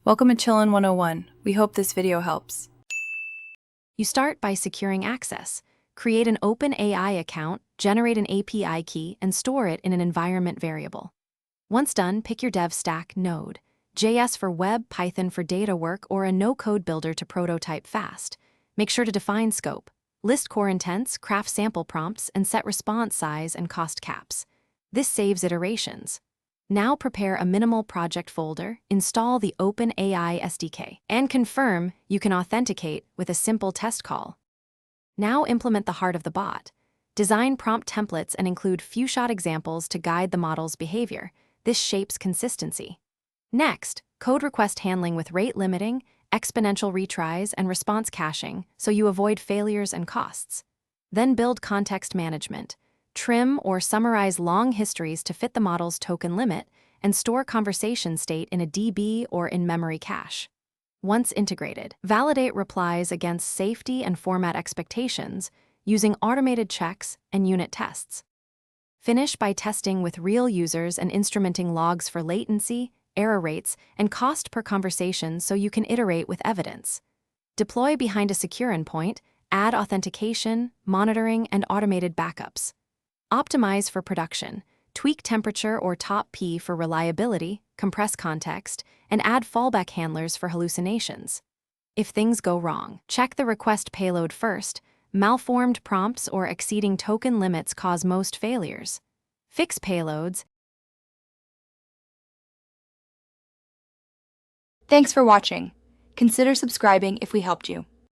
Welcome to Chillin' 101. We hope this video helps. You start by securing access. Create an OpenAI account, generate an API key, and store it in an environment variable. Once done, pick your dev stack node, JS for web, Python for data work, or a no-code builder to prototype fast. Make sure to define scope. List core intents, craft sample prompts, and set response size and cost caps. This saves iterations. Now prepare a minimal project folder, install the OpenAI SDK, and confirm you can authenticate with a simple test call. Now implement the heart of the bot. Design prompt templates and include few-shot examples to guide the model's behavior. This shapes consistency. Next, code request handling with rate limiting, exponential retries, and response caching so you avoid failures and costs. Then build context management. Trim or summarize long histories to fit the model's token limit, and store conversation state in a DB or in-memory cache. Once integrated, validate replies against safety and format expectations using automated checks and unit tests. Finish by testing with real users and instrumenting logs for latency, error rates, and cost per conversation so you can iterate with evidence. Deploy behind a secure endpoint, add authentication, monitoring, and automated backups. Optimize for production, tweak temperature or top P for reliability, compress context, and add fallback handlers for hallucinations. If things go wrong, check the request payload first. Malformed prompts or exceeding token limits cause most failures. Fix payloads. Thanks for watching. Consider subscribing if we helped you.